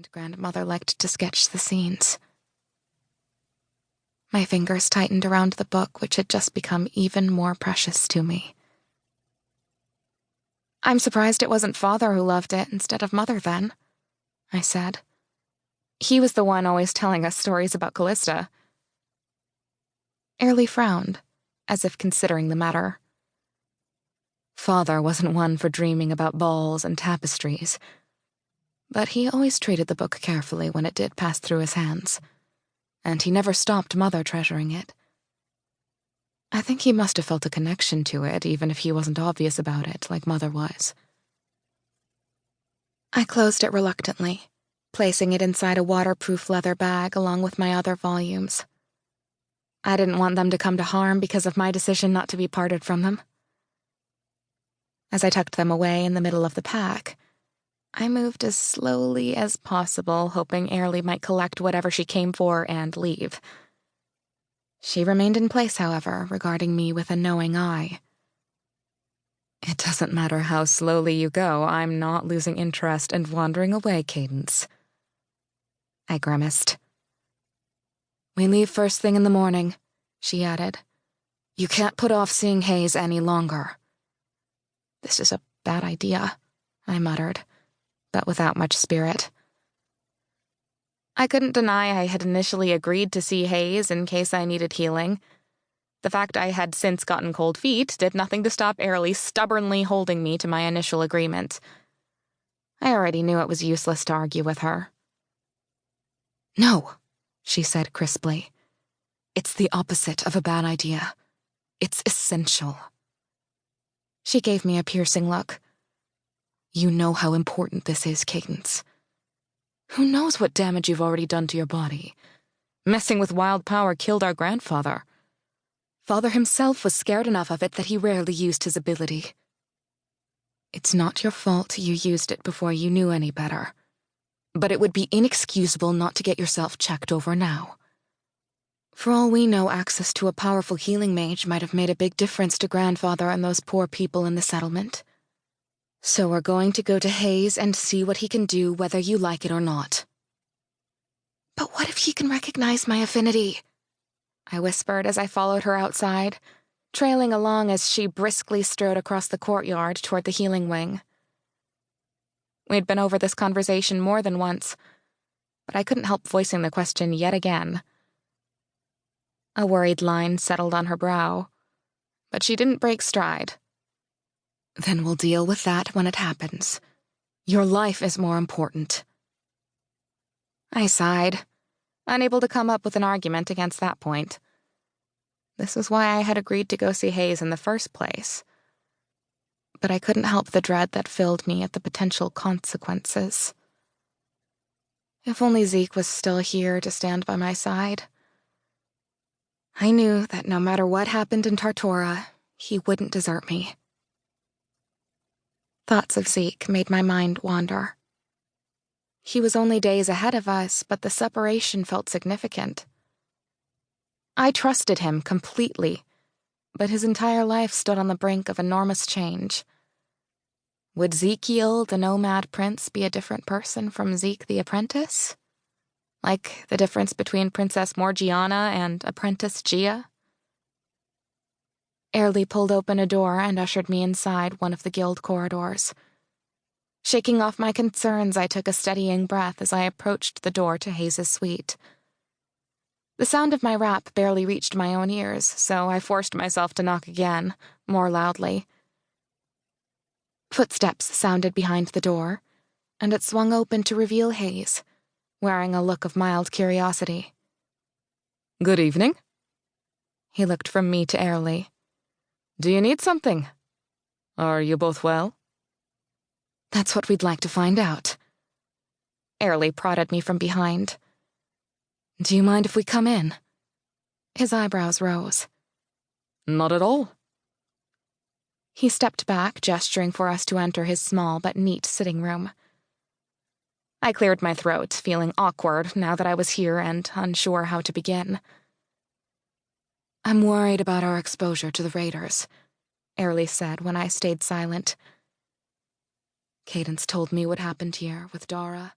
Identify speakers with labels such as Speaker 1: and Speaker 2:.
Speaker 1: and grandmother liked to sketch the scenes. My fingers tightened around the book, which had just become even more precious to me. "I'm surprised it wasn't Father who loved it instead of Mother, then," I said. "He was the one always telling us stories about Callista." Airlie frowned, as if considering the matter. "Father wasn't one for dreaming about balls and tapestries, but he always treated the book carefully when it did pass through his hands, and he never stopped Mother treasuring it. I think he must have felt a connection to it, even if he wasn't obvious about it, like Mother was." I closed it reluctantly, placing it inside a waterproof leather bag along with my other volumes. I didn't want them to come to harm because of my decision not to be parted from them. As I tucked them away in the middle of the pack, I moved as slowly as possible, hoping Airlie might collect whatever she came for and leave. She remained in place, however, regarding me with a knowing eye. "It doesn't matter how slowly you go, I'm not losing interest and wandering away, Cadence." I grimaced. "We leave first thing in the morning," she added. "You can't put off seeing Hayes any longer." "This is a bad idea," I muttered, but without much spirit. I couldn't deny I had initially agreed to see Hayes in case I needed healing. The fact I had since gotten cold feet did nothing to stop Airlie stubbornly holding me to my initial agreement. I already knew it was useless to argue with her. "No," she said crisply. "It's the opposite of a bad idea. It's essential." She gave me a piercing look. "You know how important this is, Cadence. Who knows what damage you've already done to your body? Messing with wild power killed our grandfather. Father himself was scared enough of it that he rarely used his ability. It's not your fault you used it before you knew any better. But it would be inexcusable not to get yourself checked over now. For all we know, access to a powerful healing mage might have made a big difference to Grandfather and those poor people in the settlement. So we're going to go to Hayes and see what he can do, whether you like it or not." "But what if he can recognize my affinity?" I whispered as I followed her outside, trailing along as she briskly strode across the courtyard toward the healing wing. We'd been over this conversation more than once, but I couldn't help voicing the question yet again. A worried line settled on her brow, but she didn't break stride. "Then we'll deal with that when it happens. Your life is more important." I sighed, unable to come up with an argument against that point. This was why I had agreed to go see Hayes in the first place. But I couldn't help the dread that filled me at the potential consequences. If only Zeke was still here to stand by my side. I knew that no matter what happened in Tartora, he wouldn't desert me. Thoughts of Zeke made my mind wander. He was only days ahead of us, but the separation felt significant. I trusted him completely, but his entire life stood on the brink of enormous change. Would Zekiel, the nomad prince, be a different person from Zeke the apprentice? Like the difference between Princess Morgiana and Apprentice Gia? Airlie pulled open a door and ushered me inside one of the guild corridors. Shaking off my concerns, I took a steadying breath as I approached the door to Hayes' suite. The sound of my rap barely reached my own ears, so I forced myself to knock again, more loudly. Footsteps sounded behind the door, and it swung open to reveal Hayes, wearing a look of mild curiosity. "Good evening." He looked from me to Airlie. "Do you need something? Are you both well?" "That's what we'd like to find out." Airlie prodded me from behind. "Do you mind if we come in?" His eyebrows rose. "Not at all." He stepped back, gesturing for us to enter his small but neat sitting room. I cleared my throat, feeling awkward now that I was here and unsure how to begin. "I'm worried about our exposure to the raiders," Airlie said when I stayed silent. "Cadence told me what happened here with Dara,